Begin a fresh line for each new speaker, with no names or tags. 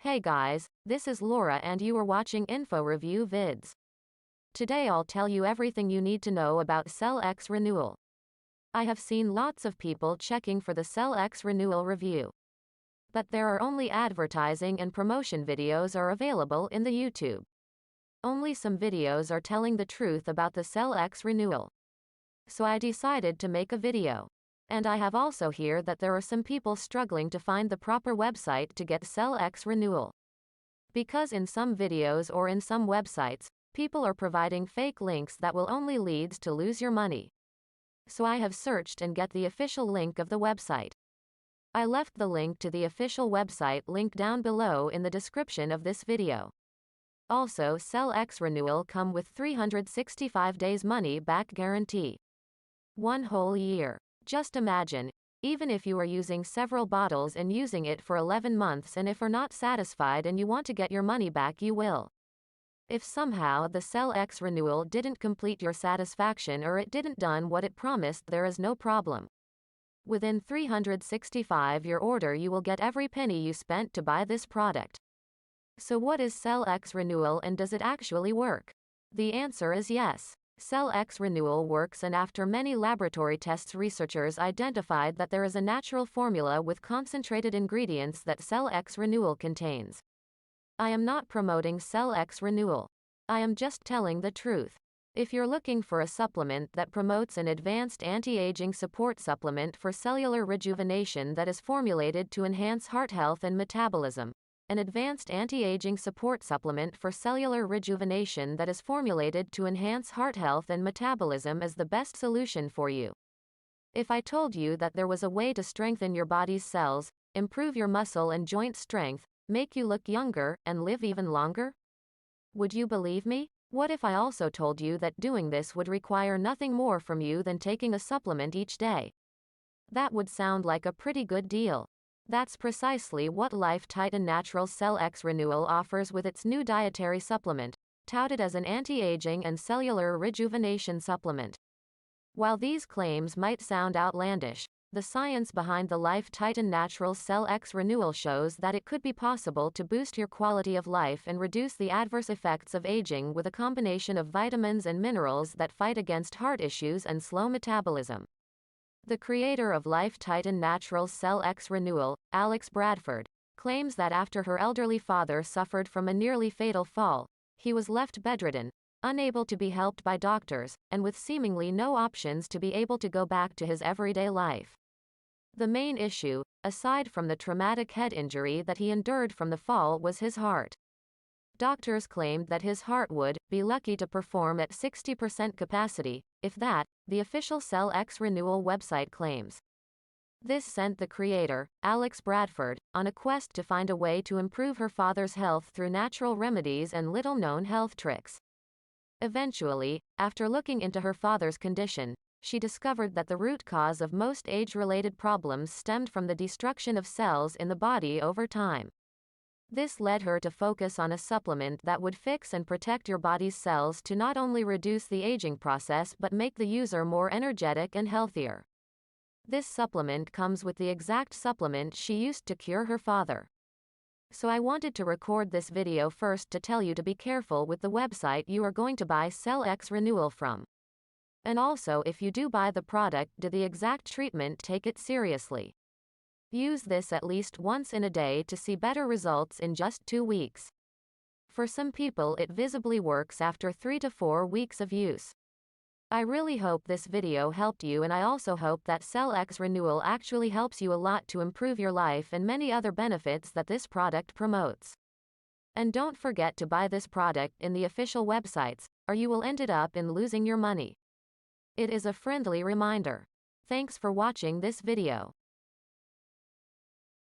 Hey guys, this is Laura and you are watching Info Review Vids. Today I'll tell you everything you need to know about Cellxrenewal. I have seen lots of people checking for the Cellxrenewal review. But there are only advertising and promotion videos are available in the YouTube. Only some videos are telling the truth about the Cellxrenewal. So I decided to make a video. And I have also heard that there are some people struggling to find the proper website to get Cellxrenewal. Because in some videos or in some websites, people are providing fake links that will only leads to lose your money. So I have searched and get the official link of the website. I left the link to the official website link down below in the description of this video. Also, Cellxrenewal come with 365 days money back guarantee. 1 whole year. Just imagine, even if you are using several bottles and using it for 11 months and if are not satisfied and you want to get your money back, you will. If somehow the Cellxrenewal didn't complete your satisfaction or it didn't done what it promised, there is no problem. Within 365 your order you will get every penny you spent to buy this product. So what is Cellxrenewal and does it actually work? The answer is yes. Cellxrenewal works, and after many laboratory tests researchers identified that there is a natural formula with concentrated ingredients that Cellxrenewal contains. I am not promoting Cellxrenewal. I am just telling the truth. If you're looking for a supplement that promotes an advanced anti-aging support supplement for cellular rejuvenation that is formulated to enhance heart health and metabolism, an advanced anti-aging support supplement for cellular rejuvenation that is formulated to enhance heart health and metabolism is the best solution for you. If I told you that there was a way to strengthen your body's cells, improve your muscle and joint strength, make you look younger, and live even longer? Would you believe me? What if I also told you that doing this would require nothing more from you than taking a supplement each day? That would sound like a pretty good deal. That's precisely what Life Titan Natural Cellxrenewal offers with its new dietary supplement, touted as an anti-aging and cellular rejuvenation supplement. While these claims might sound outlandish, the science behind the Life Titan Natural Cellxrenewal shows that it could be possible to boost your quality of life and reduce the adverse effects of aging with a combination of vitamins and minerals that fight against heart issues and slow metabolism. The creator of Life Titan Natural Cellxrenewal, Alex Bradford, claims that after her elderly father suffered from a nearly fatal fall, he was left bedridden, unable to be helped by doctors, and with seemingly no options to be able to go back to his everyday life. The main issue, aside from the traumatic head injury that he endured from the fall, was his heart. Doctors claimed that his heart would be lucky to perform at 60% capacity, if that, the official Cellxrenewal website claims. This sent the creator, Alex Bradford, on a quest to find a way to improve her father's health through natural remedies and little-known health tricks. Eventually, after looking into her father's condition, she discovered that the root cause of most age-related problems stemmed from the destruction of cells in the body over time. This led her to focus on a supplement that would fix and protect your body's cells to not only reduce the aging process but make the user more energetic and healthier. This supplement comes with the exact supplement she used to cure her father. So I wanted to record this video first to tell you to be careful with the website you are going to buy Cellxrenewal from. And also, if you do buy the product, do the exact treatment, take it seriously. Use this at least once in a day to see better results in just 2 weeks. For some people it visibly works after 3 to 4 weeks of use. I really hope this video helped you, and I also hope that Cellxrenewal actually helps you a lot to improve your life and many other benefits that this product promotes. And don't forget to buy this product in the official websites, or you will end up in losing your money. It is a friendly reminder. Thanks for watching this video.